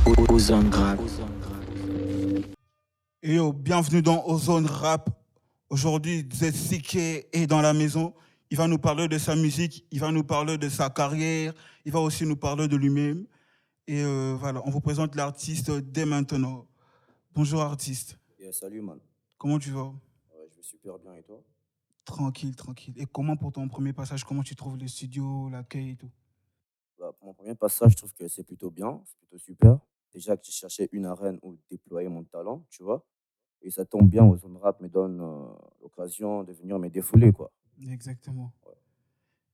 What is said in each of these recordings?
Ozone Rap. Et yo, bienvenue dans Ozone Rap. Aujourd'hui, ZCK est dans la maison. Il va nous parler de sa musique, il va nous parler de sa carrière, il va aussi nous parler de lui-même. Et voilà, on vous présente l'artiste dès maintenant. Bonjour artiste. Yeah, salut man. Comment tu vas? Je vais super bien et toi? Tranquille, tranquille. Et comment pour ton premier passage, comment tu trouves les studios, l'accueil et tout? Pour mon premier passage, je trouve que c'est plutôt bien, c'est plutôt super. Déjà que j'ai cherché une arène où déployer mon talent, tu vois. Et ça tombe bien, Ozone Rap me donne l'occasion de venir me défouler, quoi. Exactement.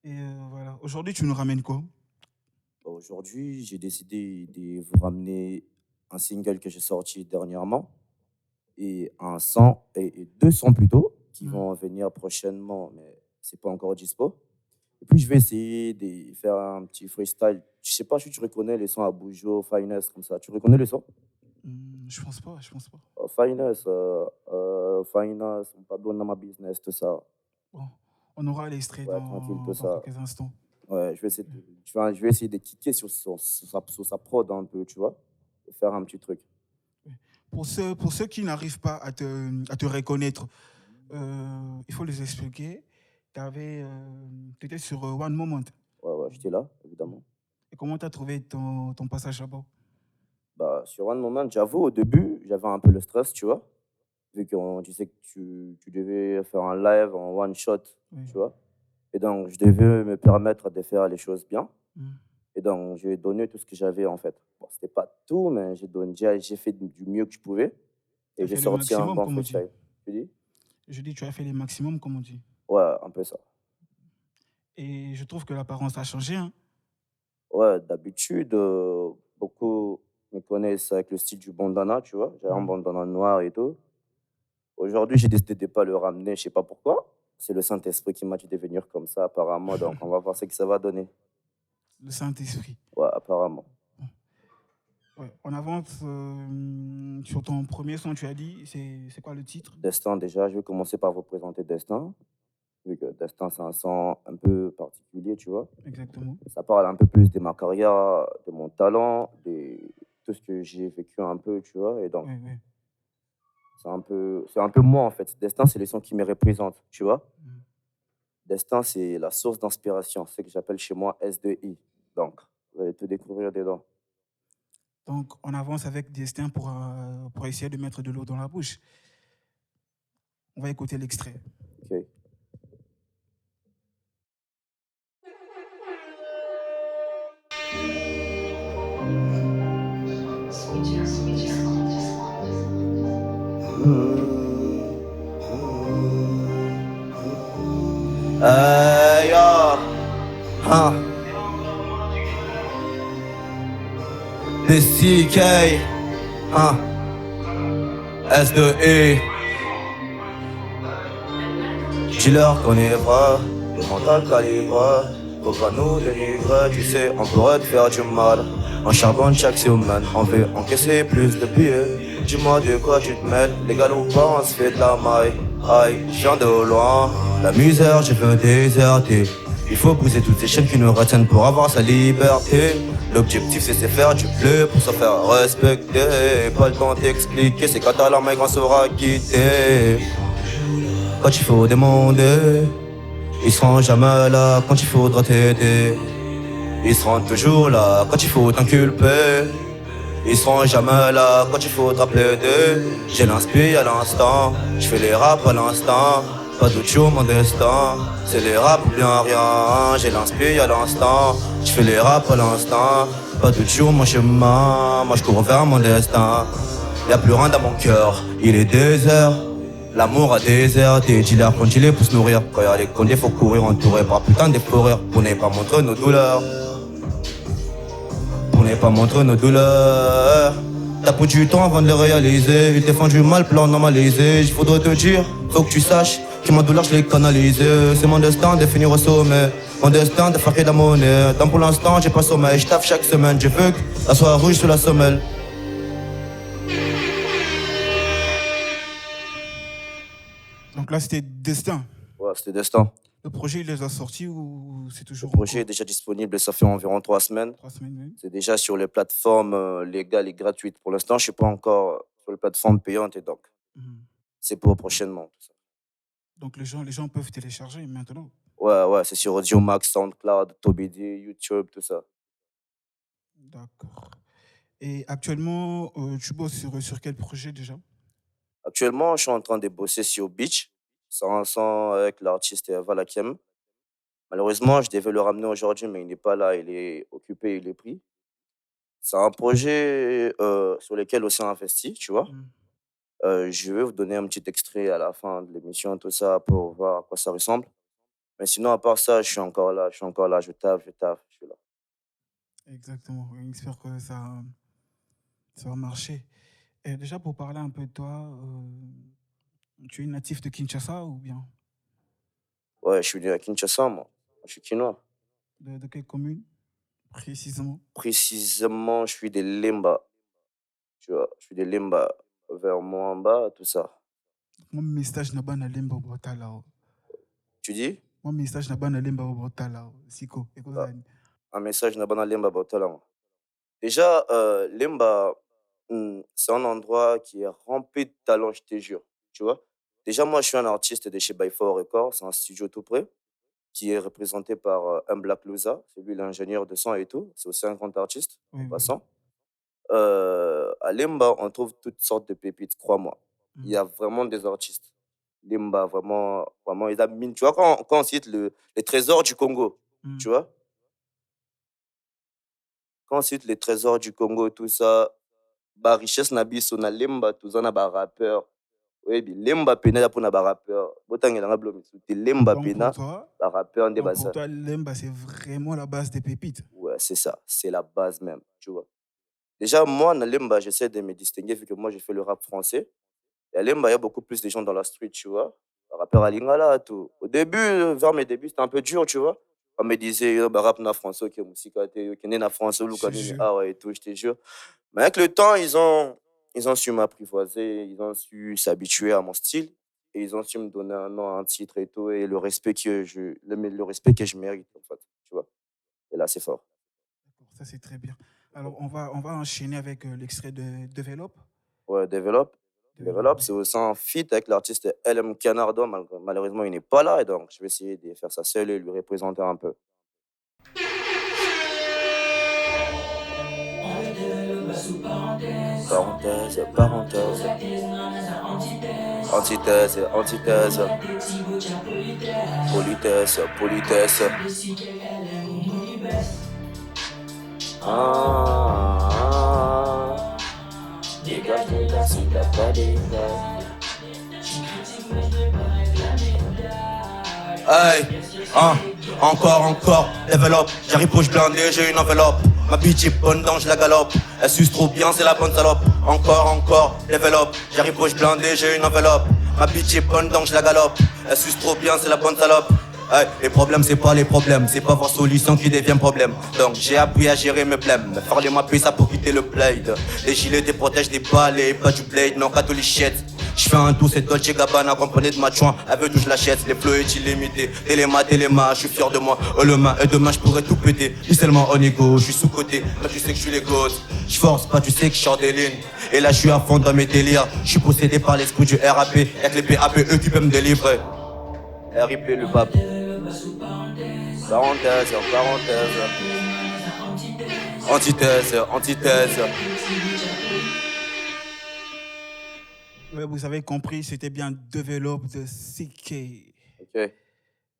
Et voilà, aujourd'hui tu nous ramènes quoi? Aujourd'hui, j'ai décidé de vous ramener un single que j'ai sorti dernièrement et un son, et deux sons plutôt, qui vont venir prochainement, mais c'est pas encore dispo. Et puis, je vais essayer de faire un petit freestyle. Je sais pas si tu reconnais les sons à Bujo, Finesse, comme ça. Tu reconnais les sons? Je pense pas, je pense pas. Finesse, Finance, Pablo dans ma business, tout ça. Bon, on aura l'extrait Ouais, tranquille, tout dans ça. quelques instants. Ouais, je vais essayer de kicker sur sa prod un peu, tu vois, et faire un petit truc. Pour ceux qui n'arrivent pas à te reconnaître, il faut les expliquer. Tu étais sur One Moment. Ouais, j'étais là, évidemment. Et comment tu as trouvé ton passage là-bas? Sur One Moment, j'avoue, au début, j'avais un peu le stress, tu vois, vu que tu sais que tu devais faire un live en one shot, tu vois. Et donc, je devais me permettre de faire les choses bien. Et donc, j'ai donné tout ce que j'avais, en fait. Bon, c'était pas tout, mais j'ai fait du mieux que je pouvais. Et j'ai sorti un bon freestyle. Tu dis? Je dis, tu as fait les maximums, comme on dit. Ouais, un peu ça. Et je trouve que l'apparence a changé, hein. Ouais, d'habitude, beaucoup me connaissent avec le style du bandana, tu vois. J'ai un bandana noir et tout. Aujourd'hui, j'ai décidé de ne pas le ramener, je sais pas pourquoi. C'est le Saint-Esprit qui m'a dit de venir comme ça, apparemment. Donc, on va voir ce que ça va donner. Le Saint-Esprit. Ouais, apparemment. Ouais. On avance sur ton premier son, tu as dit. C'est quoi le titre? Destin, déjà, je vais commencer par vous présenter Destin. Vu que Destin, c'est un son un peu particulier, tu vois. Exactement. Ça parle un peu plus de ma carrière, de mon talent, de tout ce que j'ai vécu un peu, tu vois. Et donc, c'est un peu moi, en fait. Destin, c'est le son qui me représente, tu vois. Destin, c'est la source d'inspiration. C'est ce que j'appelle chez moi S2I. Donc, vous allez tout découvrir dedans. Donc, on avance avec Destin pour essayer de mettre de l'eau dans la bouche. On va écouter l'extrait. Ok. Yo, huh. This CK, huh. S2E. Dis-leur qu'on est pas, le mental calibre. Faut pas nous délivrer, tu sais, on pourrait te faire du mal. On charbonne chaque semaine, on veut encaisser plus de billets. Dis-moi de quoi tu te mêles, légal ou pas, on se fait de la maille. Aïe, je viens de loin, la misère, je veux déserter. Il faut briser toutes ces chaînes qui nous retiennent pour avoir sa liberté. L'objectif c'est se faire du bleu pour se faire respecter. Pas le temps d'expliquer, c'est quand t'as la main qu'on saura quitter. Quand il faut demander, ils seront jamais là quand il faudra t'aider. Ils seront toujours là quand il faut t'inculper. Ils seront jamais là quand il faudra plaider. J'ai l'inspire à l'instant, je fais les raps à l'instant. Pas d'autre chose mon destin, c'est les raps ou bien rien. J'ai l'inspire à l'instant, je fais les raps à l'instant. Pas d'autre chose mon chemin, moi je cours vers mon destin. Y'a plus rien dans mon cœur, il est désert. L'amour a déserté, dis-leur qu'on dit pour se nourrir. Quand y'a les condés, faut courir entouré par putain de fourrures. Pour ne pas montrer nos douleurs. Pour ne pas montrer nos douleurs. T'as pris du temps avant de les réaliser. Ils te font du mal, plan normalisé. Je voudrais te dire, faut que tu saches que ma douleur je l'ai canalisée. C'est mon destin de finir au sommet. Mon destin de faire de la monnaie. Tant pour l'instant j'ai pas sommeil, je taffe chaque semaine. Je veux que la soie rouge sous la semelle. Donc là, c'était Destin. Ouais, c'était Destin. Le projet, il les a sortis ou c'est Le toujours en projet est cours? déjà disponible, ça fait environ 3 semaines. 3 semaines, oui. C'est déjà sur les plateformes légales et gratuites. Pour l'instant, je suis pas encore sur les plateformes payantes et donc Mhm. c'est pour prochainement. Tout ça. Donc les gens peuvent télécharger maintenant. Ouais, ouais, c'est sur Audiomack, SoundCloud, Tobidi, YouTube, tout ça. D'accord. Et actuellement, tu bosses sur quel projet déjà? Actuellement, je suis en train de bosser sur Beach, sans un son avec l'artiste Valakiem. Malheureusement, je devais le ramener aujourd'hui, mais il n'est pas là, il est occupé, il est pris. C'est un projet sur lequel aussi on investit, tu vois. Mhm. Je vais vous donner un petit extrait à la fin de l'émission, tout ça, pour voir à quoi ça ressemble. Mais sinon, à part ça, je suis encore là, je suis encore là, je taffe, je suis là. Exactement. Oui, j'espère que ça va marcher. Et déjà, pour parler un peu de toi, tu es natif de Kinshasa ou bien Ouais, je suis né à Kinshasa, moi. Je suis quinois. de quelle commune précisément? Précisément, je suis des Limba, tu vois. Je suis des Limba, vers Moamba, tout ça. Moi, mes stages n'a pas na lemba botala. Tu dis? Moi, mes stages n'a pas na lemba botala. Siko. Ah, un message n'a pas dans Limba, Botala. Déjà, Limba, c'est un endroit qui est rempli de talents, je te jure. Tu vois? Déjà, moi, je suis un artiste de chez By Four Records, c'est un studio tout près, qui est représenté par un Black Lusa. C'est lui l'ingénieur de son et tout. C'est aussi un grand artiste, Oui, en oui. passant. À Limba, on trouve toutes sortes de pépites, crois-moi. Il y Mm, a vraiment des artistes. Limba, vraiment, vraiment, ils abîment. Tu vois, quand on cite les trésors du Congo, mm. tu vois, quand on cite les trésors du Congo, tout ça, bah, richesse na biso na lemba toza na barapeur oyebi lemba pena eza mpona barapeur botangelanga bilo misusu te lemba Donc pour pena toi, barapeur nde donc pour baza. toi, lemba, c'est vraiment la base des pépites. Ouais, c'est ça, c'est la base même, tu vois. Déjà, moi, na lemba, j'essaie de me distinguer vu que moi, j'ai fait le rap français. Et à lemba, il y a beaucoup plus de gens dans la street, tu vois. Rappeur à Lingala, tout. Au début, vers mes débuts, c'était un peu dur, tu vois. On me disait, bah, rap na français, ok, musique, ok, na français, Je te Lukanini, jure. ah ouais, et tout, je te jure. Mais avec le temps, ils ont su m'apprivoiser, ils ont su s'habituer à mon style et ils ont su me donner un nom, un titre et tout, et le respect que je mérite, en fait, tu vois. Et là, c'est fort. D'accord, ça, c'est très bien. Alors, on va enchaîner avec l'extrait de Develop. Ouais, Develop. Develop, Develop, oui. c'est aussi un feat avec l'artiste LM Canardo. Malheureusement, il n'est pas là, et donc je vais essayer de faire ça seul et lui représenter un peu. Parenthèse, parenthèse. Antithèse, antithèse. Politesse, politesse. Ah, dégage de là si t'as pas dégage. Hey, hein, encore, level up. J'arrive poche blindée, j'ai une enveloppe. Ma bitch est bonne donc je la galope. Elle suce trop bien, c'est la bonne salope. Encore, level up. J'arrive poche blindée, j'ai une enveloppe. Ma bitch est bonne donc je la galope. Elle suce trop bien, c'est la bonne salope. Hey, les problèmes, c'est pas les problèmes, c'est pas vos solutions qui deviennent problème. Donc j'ai appris à gérer mes blèmes. Faire les mappes, ça pour quitter le blade. Les gilets te protègent des balles et pas du blade, non, qu'à tous les shit. J'fais un tour, c'est Dolce Gabbana, comprenez de ma chouin. Elle veut tout, je l'achète, les flows est illimité. Téléma, je suis fier de moi. Oh le main, et demain je pourrais tout péter. Puis seulement on ego, je suis sous-côté. Là tu sais que je suis les côtes. J'force pas, tu sais que je sors des lignes. Et là je suis à fond dans mes délires. Je suis possédé par l'esprit du RAP. Avec les PAP, eux qui peuvent me délivrer. RIP le pape. Parenthèse, parenthèse. Antithèse, antithèse. Ouais, vous avez compris, c'était bien Develop de CK. Ok.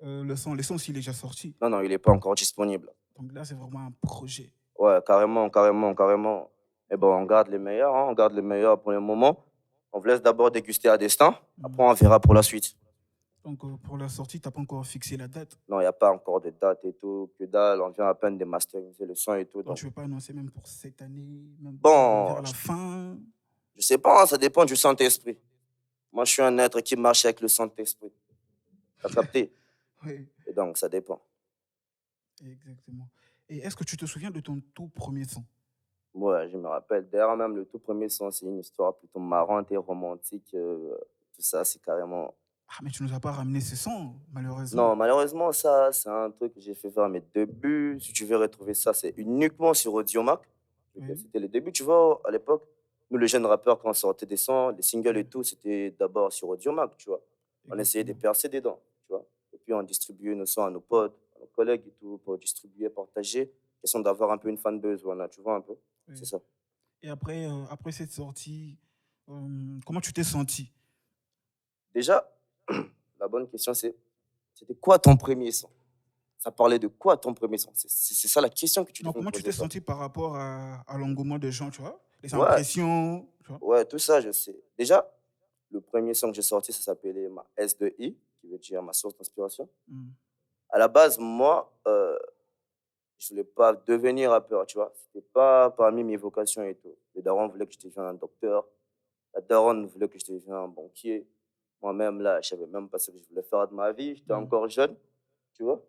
Le son aussi, il est déjà sorti. Non, non, il est pas encore disponible. Donc là, c'est vraiment un projet. Ouais, carrément, carrément, carrément. Mais bon, on garde les meilleurs, hein, on garde les meilleurs pour le moment. On vous laisse d'abord déguster à destin. Après, Mm. on verra pour la suite. Donc pour la sortie, tu n'as pas encore fixé la date. Non, il n'y a pas encore de date et tout. Que dalle, on vient à peine de masteriser le son et tout. Donc Donc, tu ne veux pas annoncer même pour cette année, même bon, vers la fin. je sais pas, hein, ça dépend du Saint-Esprit. Moi, je suis un être qui marche avec le Saint-Esprit. T'as capté? Oui, Et donc, ça dépend. exactement. Et est-ce que tu te souviens de ton tout premier son? Ouais, je me rappelle. D'ailleurs, même le tout premier son, c'est une histoire plutôt marrante et romantique. Tout ça, c'est carrément. Ah, mais tu nous as pas ramené ce son, malheureusement. Non, malheureusement, ça, c'est un truc que j'ai fait vers mes débuts. Si tu veux retrouver ça, c'est uniquement sur Audiomack. Donc, Oui, c'était les débuts, tu vois, à l'époque. Nous, les jeunes rappeurs, quand on sortait des sons, les singles et oui, tout, c'était d'abord sur Audiomack, tu vois. On essayait de exactement. percer dedans, tu vois. Et puis, on distribuait nos sons à nos potes, à nos collègues et tout, pour distribuer, partager. Question d'avoir un peu une fanbase, voilà, tu vois un peu. C'est Oui. ça. Et après, après cette sortie, comment tu t'es senti? Déjà, la bonne question, c'était quoi ton premier son? Ça parlait de quoi ton premier son? C'est ça la question que tu Non, devrais me comment tu poser, t'es ça. senti par rapport à l'engouement des gens, tu vois? Les Ouais, impressions, tu vois? ouais, tout ça, je sais. Déjà, le premier son que j'ai sorti, ça s'appelait ma S2I, qui veut dire ma source d'inspiration. Mm. À la base, moi, je voulais pas devenir rappeur, tu vois. C'était pas parmi mes vocations et tout. Les darons voulaient que je devienne un docteur. La daronne voulait que je devienne un banquier. Moi-même, là, je savais même pas ce que je voulais faire de ma vie. J'étais Mm. encore jeune, tu vois.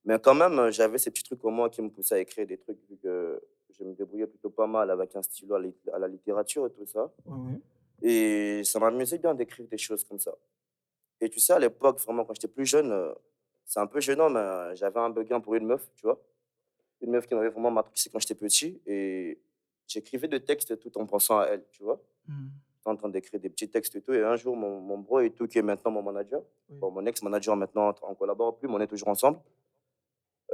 Mais quand même, j'avais ces petits trucs en moi qui me poussaient à écrire des trucs, vu que je me débrouillais plutôt pas mal avec un stylo à la littérature et tout ça. Ouais, ouais. Et ça m'amusait bien d'écrire des choses comme ça. Et tu sais, à l'époque, vraiment, quand j'étais plus jeune, c'est un peu gênant, mais j'avais un beguin pour une meuf, tu vois. Une meuf qui m'avait vraiment matrixé quand j'étais petit. Et j'écrivais des textes tout en pensant à elle, tu vois. Mm. J'étais en train d'écrire des petits textes et tout. Et un jour, mon bro et tout, qui est maintenant mon manager, Oui. bon, mon ex-manager maintenant, on collabore plus, mais on est toujours ensemble.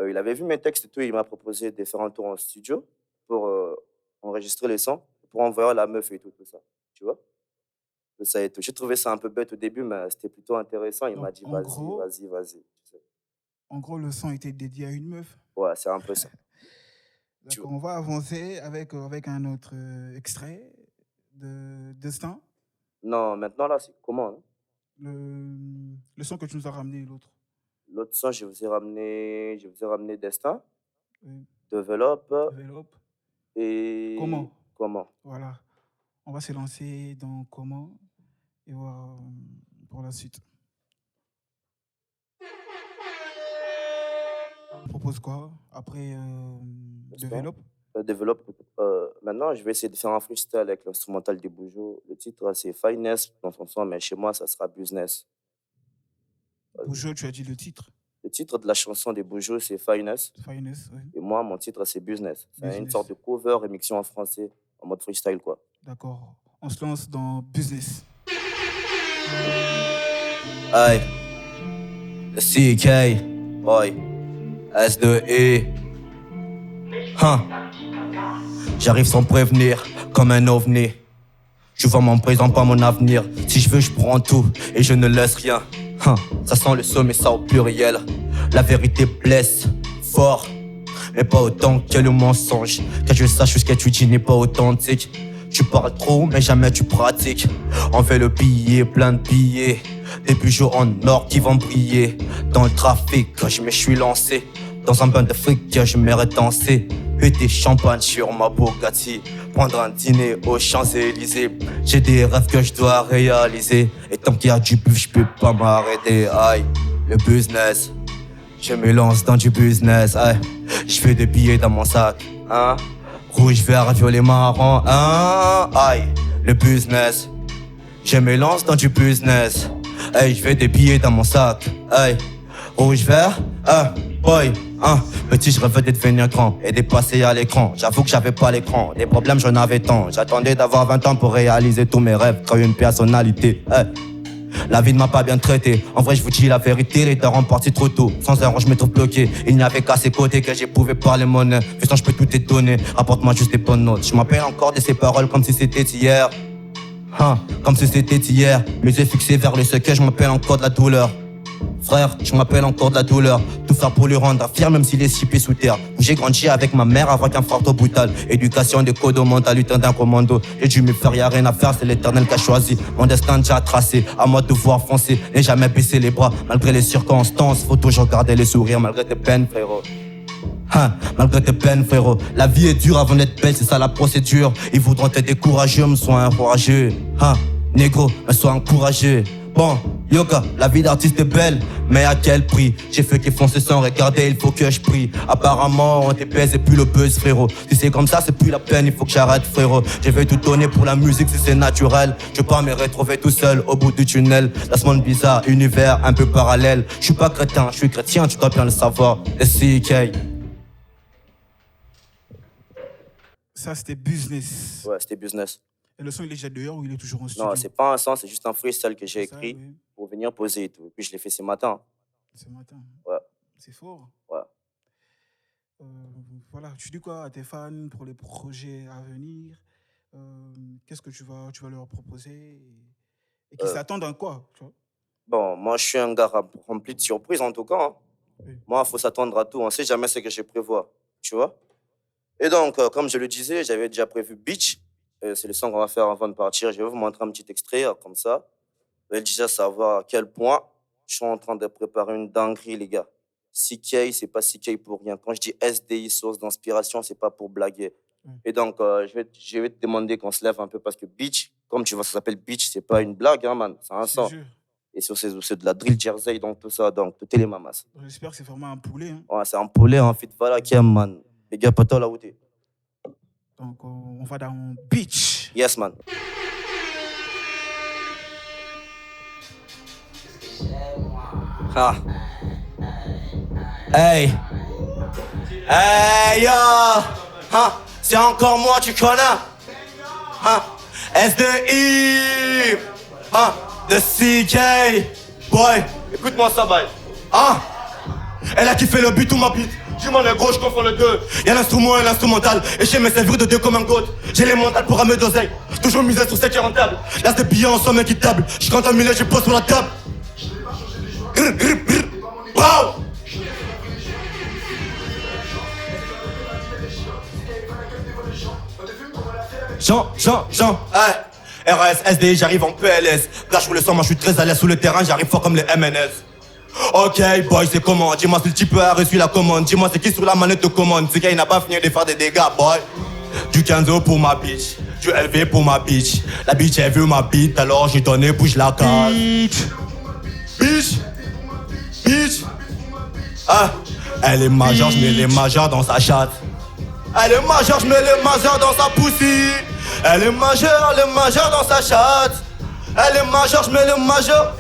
Il avait vu mes textes et tout. Il m'a proposé de faire un tour en studio pour enregistrer les sons, pour envoyer à la meuf et tout, tout ça, tu vois. Tout ça et tout. J'ai trouvé ça un peu bête au début, mais c'était plutôt intéressant. Il m'a Donc, dit, vas-y, vas-y, vas-y. Tu sais. en gros, le son était dédié à une meuf. Ouais, c'est un peu ça. Tu vois. D'accord, on va avancer avec un autre extrait de Destin. Non, maintenant là, c'est comment, hein? Le son que tu nous as ramené, l'autre. L'autre son, je vous ai ramené Destin, Oui. Develop Développe. et Comment? comment? Voilà. On va se lancer dans comment et voir pour la suite. On propose quoi après Destin, Développe? Develop. Maintenant, je vais essayer de faire un freestyle avec l'instrumental des Bougeot. Le titre, c'est Finesse dans son son, mais chez moi, ça sera Business. Vas-y. Bougeot, tu as dit le titre. Le titre de la chanson des Bougeot, c'est Finesse. Finance, oui. Et moi, mon titre, c'est Business. C'est une sorte Business. de cover, émission en français, en mode freestyle, quoi. D'accord. On se lance dans Business. Aïe, le CK, boy, S2E. Hein. J'arrive sans prévenir, comme un ovni. Je vois mon présent, pas mon avenir. Si je veux, je prends tout et je ne laisse rien. Hein. Ça sent le sommet, ça au pluriel. La vérité blesse fort, mais pas autant que le mensonge. Que je sache ce que tu dis n'est pas authentique. Tu parles trop, mais jamais tu pratiques. On fait le billet, plein de billets. Des bijoux en or qui vont briller. Dans le trafic, je me suis lancé. Dans un bain de fric, je m'irais danser. Et des champagnes sur ma Bugatti. Prendre un dîner aux Champs-Élysées. J'ai des rêves que je dois réaliser. Et tant qu'il y a du bif, je peux pas m'arrêter. Aïe, le business. Je me lance dans du business. Aïe, je fais des billets dans mon sac. Hein? Rouge, vert, violet, marron. Hein? Aïe, le business. Je me lance dans du business. Hey, je fais des billets dans mon sac. Hey, rouge, vert, boy, petit, je rêvais de devenir grand et de passer à l'écran. J'avoue que j'avais pas l'écran, des problèmes j'en avais tant. J'attendais d'avoir 20 ans pour réaliser tous mes rêves, créer une personnalité. Hey. La vie ne m'a pas bien traité. En vrai, je vous dis la vérité, les darons partis trop tôt. Sans un rang, je me trouve bloqué. Il n'y avait qu'à ses côtés que j'ai pouvais parler monnaie. Putain, je peux tout étonner. Rapporte-moi juste des bonnes notes. Je m'appelle encore de ces paroles comme si c'était hier. Comme si c'était hier. Mes yeux fixés vers le secret, je m'appelle encore de la douleur. Frère, je m'appelle encore de la douleur. Tout faire pour lui rendre fier, même s'il est si sous terre. J'ai grandi avec ma mère avec un fardeau brutal. Éducation de codo mental, lutin d'un commando. J'ai dû me faire, y'a rien à faire, c'est l'éternel qui a choisi. Mon destin déjà tracé, à moi de voir foncer. N'ai jamais baissé les bras, malgré les circonstances. Faut toujours garder les sourires, malgré tes peines, frérot. Malgré tes peines, frérot. La vie est dure avant d'être belle, c'est ça la procédure. Ils voudront te décourager, mais sois encouragé. Négro, mais sois encouragé. Bon, yoga, la vie d'artiste est belle, mais à quel prix? J'ai fait qu'ils foncer sans regarder, il faut que je prie. Apparemment, on TPS et plus le buzz, frérot. Si c'est comme ça, c'est plus la peine, il faut que j'arrête, frérot. Je vais tout donner pour la musique si c'est naturel. Je veux pas me retrouver tout seul au bout du tunnel. La semaine bizarre, univers un peu parallèle. Je suis pas crétin, je suis chrétien, tu dois bien le savoir. SCK. Ça, c'était business. Ouais, c'était business. Et le son, il est déjà dehors ou il est toujours en studio? Non, c'est pas un son, c'est juste un freestyle que j'ai C'est ça, écrit oui. pour venir poser et tout. Et puis je l'ai fait ce matin. Ce matin. Ouais. C'est fort. Ouais. Euh, voilà, tu dis quoi à tes fans pour les projets à venir? Qu'est-ce que tu vas leur proposer et qu'ils s'attendent à quoi, tu vois? Bon, moi, je suis un gars rempli de surprises, en tout cas. Hein. Oui. Moi, il faut s'attendre à tout. On sait jamais ce que je prévois, tu vois. Et donc, comme je le disais, j'avais déjà prévu Beach. C'est le son qu'on va faire avant de partir. Je vais vous montrer un petit extrait, comme ça. Vous allez déjà savoir à quel point je suis en train de préparer une dinguerie, les gars. CK, c'est pas CK pour rien. Quand je dis SDI, source d'inspiration, c'est pas pour blaguer. Et donc, je vais te demander qu'on se lève un peu parce que Beach, comme tu vois, ça s'appelle Beach, c'est pas une blague, hein, man. C'est un Je te son. jure. Et sur c'est de la drill jersey, donc tout ça, donc tout est les mamas. J'espère que c'est vraiment un poulet. Hein. Ouais, c'est un poulet, en fait, voilà, qui aime, man. Les gars, pas toi là où t'es. Donc, on va dans Beach. Yes, man. Ah. Hey. Hey, yo. Hein, c'est encore moi, tu connais. Hein, SDI. Hein, de CK. Boy, écoute-moi ça, bye. Hein, elle a kiffé le beat ou ma beat. Dis-moi le gros, je confonds les deux. Y'a l'instrument et l'instrumental. Et je sais me servir de deux comme un goat. J'ai les mentales pour ramener d'oseille. Toujours misé sur ce qui est rentable. Là c'est des billets en somme équitable. Je compte un million, je pose sur la table. Bravo. Jean, hey. RS, SD, j'arrive en PLS. Là je roule le sang, moi je suis très à l'aise sous le terrain. J'arrive fort comme les MNS. Ok boy, c'est comment? Dis-moi si le type a reçu la commande. Dis-moi c'est qui sur la manette de commande. C'est qu'il n'a pas fini de faire des dégâts, boy. Du 15 pour ma bitch, du LV pour ma bitch. La bitch elle veut ma bite, alors j'ai donné bouge la case. Bitch. Ah, elle est majeure, je mets les majeurs dans sa chatte. Elle est majeure, je mets les majeurs dans sa poussie. Elle est majeure, les majeurs dans sa chatte. Elle est majeure, je mets les majeurs.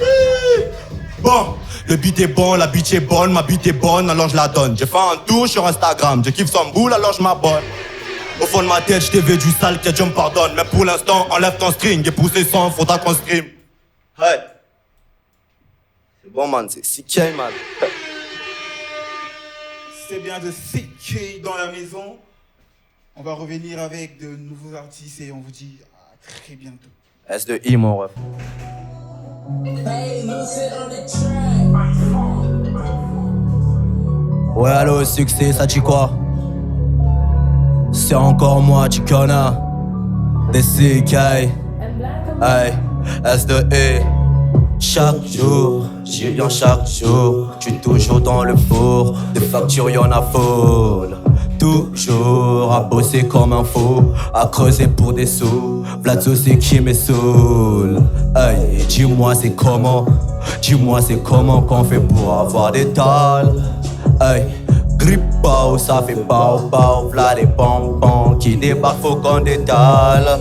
Bon, le beat est bon, la bitch est bonne, ma bite est bonne, alors je la donne. J'ai fait un tour sur Instagram, je kiffe son boule, alors je m'abonne. Au fond de ma tête, je t'ai vu du sale, que Dieu me pardonne. Mais pour l'instant, enlève ton string et pousse les sons, faudra qu'on scream. Hey. C'est bon, man, c'est CK, man. C'est bien de CK dans la maison. On va revenir avec de nouveaux artistes et on vous dit à très bientôt. S2I, mon ref. Ouais, allô, succès, ça dit quoi? C'est encore moi, tu connais. Des CK. Hey, S2I. Chaque jour, j'y viens chaque jour. Tu es toujours dans le four. Des factures, y'en a folle. Toujours à bosser comme un fou, à creuser pour des sous. Vladzo c'est qui me saoule. Hey, dis-moi c'est comment qu'on fait pour avoir des tales. Hey, gripao, ça fait pao pao, v'là des bonbons qui débarquent, faut qu'on détale.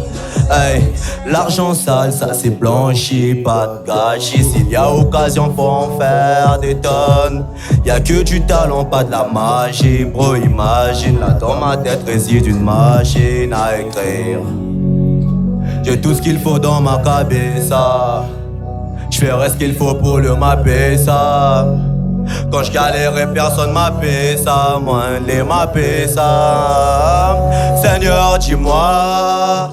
Hey, l'argent sale, ça c'est blanchi, pas de gâchis. S'il y a occasion, faut en faire des tonnes. Y'a que du talent, pas de la magie. Bro, imagine, là dans ma tête réside une machine à écrire. J'ai tout ce qu'il faut dans ma cabeza. J'ferai ce qu'il faut pour le mapper ça. Quand j'galérais, personne m'appelait ça. Moi, les mapper ça. Seigneur, dis-moi.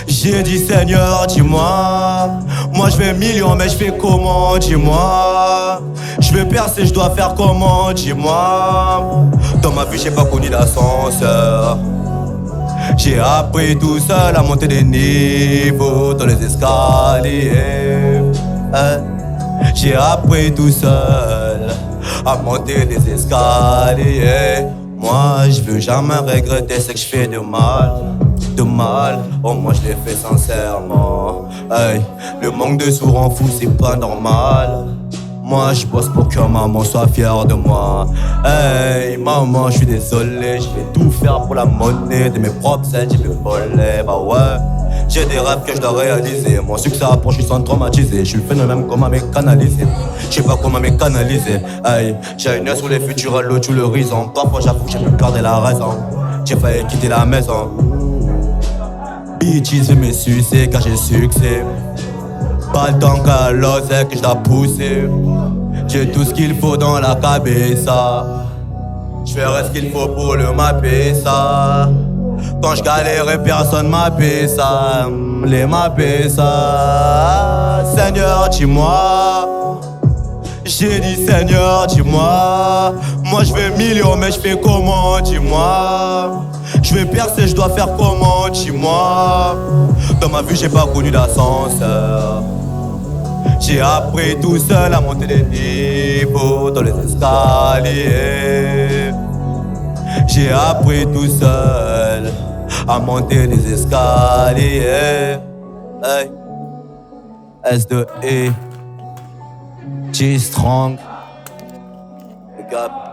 J'ai dit Seigneur, dis-moi. Moi je veux millions mais je fais comment, dis-moi. Je veux percer, je dois faire comment, dis-moi. Dans ma vie j'ai pas connu d'ascenseur. J'ai appris tout seul à monter des niveaux dans les escaliers. J'ai appris tout seul à monter les escaliers. Moi je veux jamais regretter ce que je fais de mal. de mal, oh moi je l'ai fait sincèrement. Hey, le manque de sous rend fou, c'est pas normal. Moi je bosse pour que maman soit fière de moi. Hey maman, je suis désolé, je vais tout faire pour la monnaie de mes propres scènes, j'ai fait voler, bah ouais. J'ai des rêves que je dois réaliser. Mon succès approche, je suis sans traumatiser. Je suis le phénomène, comment me canaliser. Je sais pas comment me canaliser. Hey, j'ai une œil sur les futurs à l'autre, tout l'horizon. Parfois j'avoue que j'ai pu perdre la raison. J'ai failli quitter la maison. Bitches veulent me sucer car j'ai succès. Pas le temps qu'à l'os, c'est que je dois pousser. J'ai tout ce qu'il faut dans la cabeza. Je ferai ce qu'il faut pour le mapper ça. Quand je galérais, personne m'appelait ça. Les m'appelaient ça. Seigneur, dis-moi. J'ai dit Seigneur, dis-moi. Moi je veux millions, mais je fais comment, dis-moi. Je vais percer, je dois faire comment, dis-moi. Dans ma vie, j'ai pas connu d'ascenseur. J'ai appris tout seul à monter les niveaux dans les escaliers. J'ai appris tout seul à monter les escaliers. Hey. S2E G-Strong. Big up.